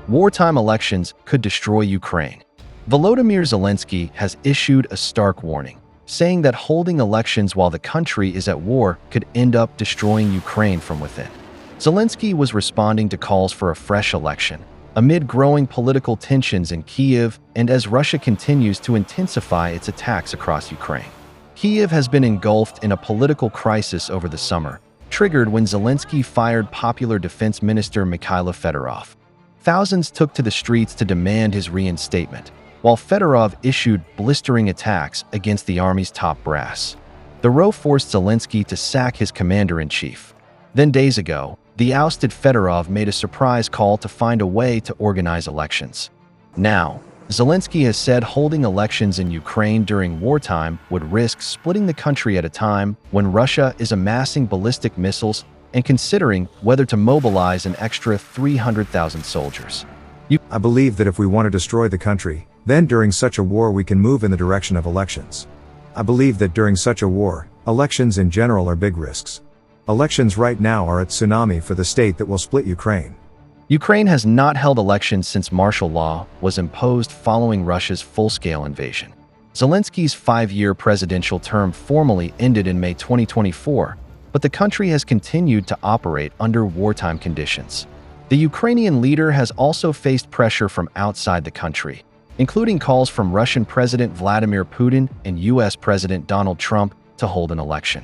Wartime elections could destroy Ukraine. Volodymyr Zelenskyy has issued a stark warning, saying that holding elections while the country is at war could end up destroying Ukraine from within. Zelenskyy was responding to calls for a fresh election amid growing political tensions in Kyiv and as Russia continues to intensify its attacks across Ukraine. Kyiv has been engulfed in a political crisis over the summer, triggered when Zelenskyy fired popular Defense Minister Mykhailo Fedorov. Thousands took to the streets to demand his reinstatement, while Fedorov issued blistering attacks against the army's top brass. The row forced Zelenskyy to sack his commander-in-chief. Then days ago, the ousted Fedorov made a surprise call to find a way to organize elections. Now, Zelenskyy has said holding elections in Ukraine during wartime would risk splitting the country at a time when Russia is amassing ballistic missiles and considering whether to mobilize an extra 300,000 soldiers. I believe that if we want to destroy the country, then during such a war we can move in the direction of elections. I believe that during such a war, elections in general are big risks. Elections right now are a tsunami for the state that will split Ukraine. Ukraine has not held elections since martial law was imposed following Russia's full-scale invasion. Zelenskyy's 5-year presidential term formally ended in May 2024, but the country has continued to operate under wartime conditions. The Ukrainian leader has also faced pressure from outside the country, including calls from Russian President Vladimir Putin and US President Donald Trump to hold an election.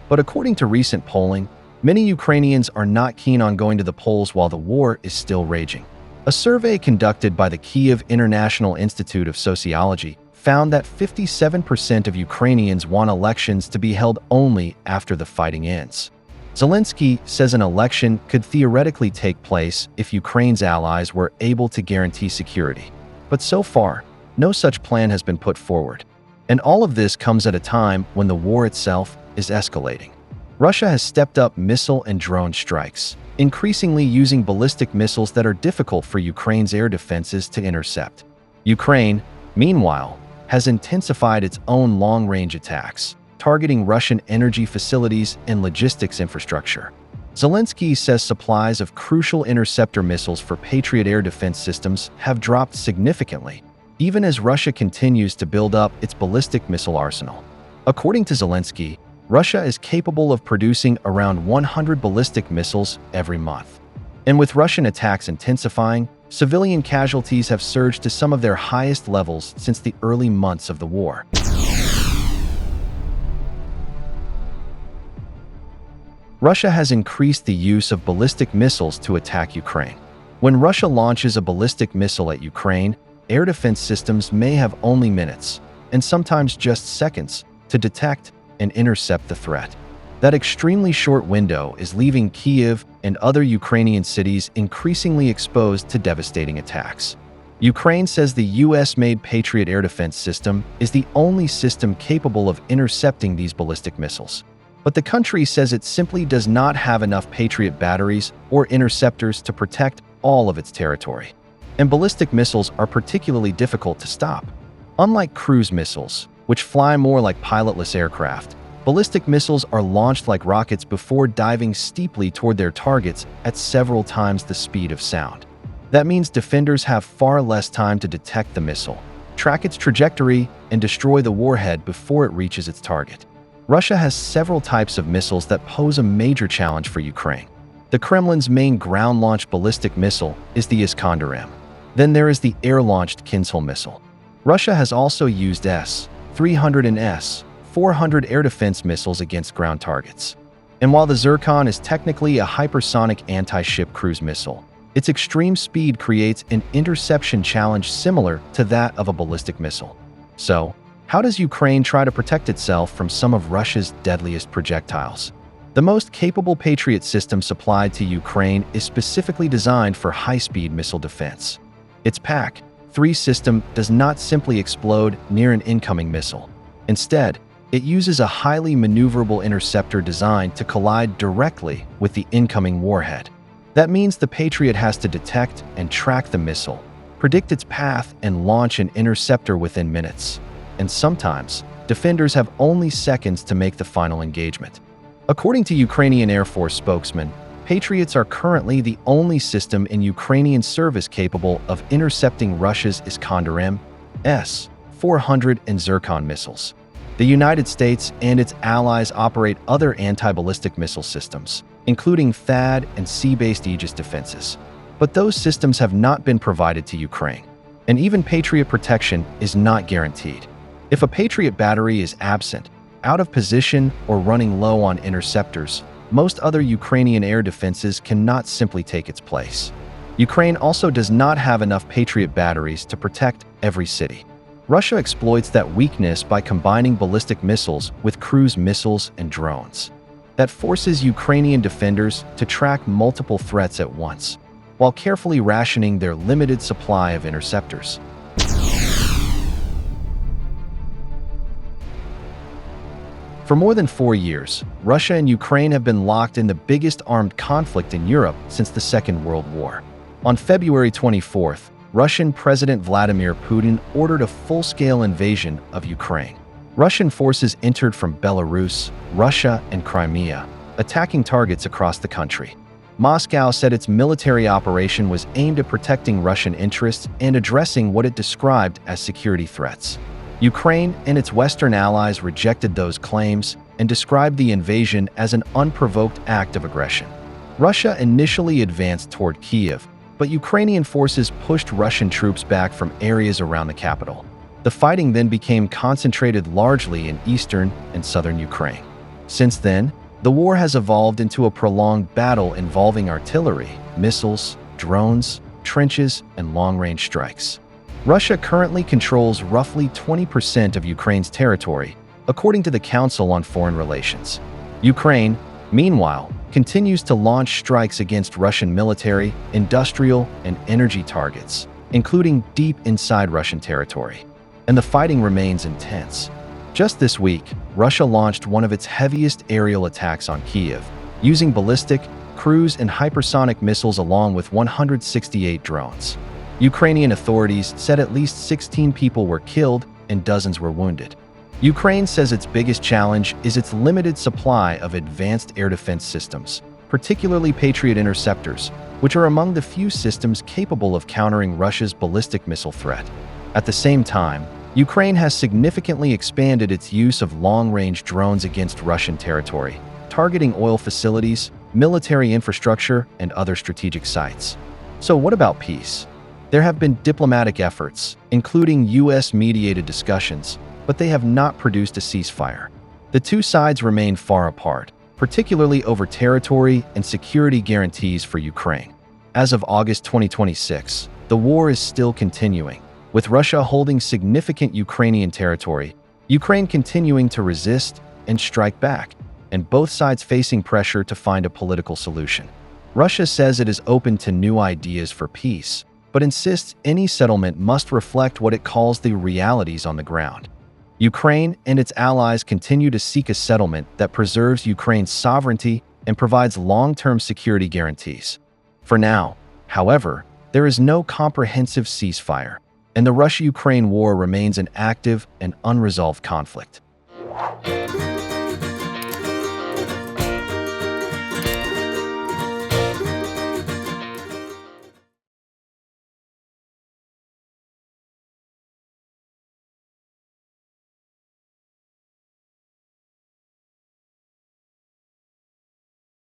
But according to recent polling, many Ukrainians are not keen on going to the polls while the war is still raging. A survey conducted by the Kyiv International Institute of Sociology found that 57% of Ukrainians want elections to be held only after the fighting ends. Zelenskyy says an election could theoretically take place if Ukraine's allies were able to guarantee security. But so far, no such plan has been put forward. And all of this comes at a time when the war itself is escalating. Russia has stepped up missile and drone strikes, increasingly using ballistic missiles that are difficult for Ukraine's air defenses to intercept. Ukraine, meanwhile, has intensified its own long-range attacks, targeting Russian energy facilities and logistics infrastructure. Zelenskyy says supplies of crucial interceptor missiles for Patriot air defense systems have dropped significantly, even as Russia continues to build up its ballistic missile arsenal. According to Zelenskyy, Russia is capable of producing around 100 ballistic missiles every month. And with Russian attacks intensifying, civilian casualties have surged to some of their highest levels since the early months of the war. Russia has increased the use of ballistic missiles to attack Ukraine. When Russia launches a ballistic missile at Ukraine, air defense systems may have only minutes, and sometimes just seconds, to detect and intercept the threat. That extremely short window is leaving Kyiv and other Ukrainian cities increasingly exposed to devastating attacks. Ukraine says the US-made Patriot air defense system is the only system capable of intercepting these ballistic missiles. But the country says it simply does not have enough Patriot batteries or interceptors to protect all of its territory. And ballistic missiles are particularly difficult to stop. Unlike cruise missiles, which fly more like pilotless aircraft, ballistic missiles are launched like rockets before diving steeply toward their targets at several times the speed of sound. That means defenders have far less time to detect the missile, track its trajectory, and destroy the warhead before it reaches its target. Russia has several types of missiles that pose a major challenge for Ukraine. The Kremlin's main ground-launched ballistic missile is the Iskander-M. Then there is the air-launched Kinzhal missile. Russia has also used S-300 and S-400 air defense missiles against ground targets. And while the Zircon is technically a hypersonic anti-ship cruise missile, its extreme speed creates an interception challenge similar to that of a ballistic missile. So, how does Ukraine try to protect itself from some of Russia's deadliest projectiles? The most capable Patriot system supplied to Ukraine is specifically designed for high-speed missile defense. Its PAC-3 system does not simply explode near an incoming missile. Instead, it uses a highly maneuverable interceptor designed to collide directly with the incoming warhead. That means the Patriot has to detect and track the missile, predict its path, and launch an interceptor within minutes. And sometimes, defenders have only seconds to make the final engagement. According to Ukrainian Air Force spokesman Patriots are currently the only system in Ukrainian service capable of intercepting Russia's Iskander-M, S-400 and Zircon missiles. The United States and its allies operate other anti-ballistic missile systems, including THAAD and sea-based Aegis defenses. But those systems have not been provided to Ukraine, and even Patriot protection is not guaranteed. If a Patriot battery is absent, out of position, or running low on interceptors, most other Ukrainian air defenses cannot simply take its place. Ukraine also does not have enough Patriot batteries to protect every city. Russia exploits that weakness by combining ballistic missiles with cruise missiles and drones. That forces Ukrainian defenders to track multiple threats at once, while carefully rationing their limited supply of interceptors. For more than 4 years, Russia and Ukraine have been locked in the biggest armed conflict in Europe since the Second World War. On February 24th, Russian President Vladimir Putin ordered a full-scale invasion of Ukraine. Russian forces entered from Belarus, Russia, and Crimea, attacking targets across the country. Moscow said its military operation was aimed at protecting Russian interests and addressing what it described as security threats. Ukraine and its Western allies rejected those claims and described the invasion as an unprovoked act of aggression. Russia initially advanced toward Kyiv, but Ukrainian forces pushed Russian troops back from areas around the capital. The fighting then became concentrated largely in eastern and southern Ukraine. Since then, the war has evolved into a prolonged battle involving artillery, missiles, drones, trenches, and long-range strikes. Russia currently controls roughly 20% of Ukraine's territory, according to the Council on Foreign Relations. Ukraine, meanwhile, continues to launch strikes against Russian military, industrial, and energy targets, including deep inside Russian territory. And the fighting remains intense. Just this week, Russia launched one of its heaviest aerial attacks on Kyiv, using ballistic, cruise, and hypersonic missiles along with 168 drones. Ukrainian authorities said at least 16 people were killed and dozens were wounded. Ukraine says its biggest challenge is its limited supply of advanced air defense systems, particularly Patriot interceptors, which are among the few systems capable of countering Russia's ballistic missile threat. At the same time, Ukraine has significantly expanded its use of long-range drones against Russian territory, targeting oil facilities, military infrastructure, and other strategic sites. So what about peace? There have been diplomatic efforts, including US-mediated discussions, but they have not produced a ceasefire. The two sides remain far apart, particularly over territory and security guarantees for Ukraine. As of August 2026, the war is still continuing, with Russia holding significant Ukrainian territory, Ukraine continuing to resist and strike back, and both sides facing pressure to find a political solution. Russia says it is open to new ideas for peace, but insists any settlement must reflect what it calls the realities on the ground. Ukraine and its allies continue to seek a settlement that preserves Ukraine's sovereignty and provides long-term security guarantees. For now, however, there is no comprehensive ceasefire, and the Russia-Ukraine war remains an active and unresolved conflict.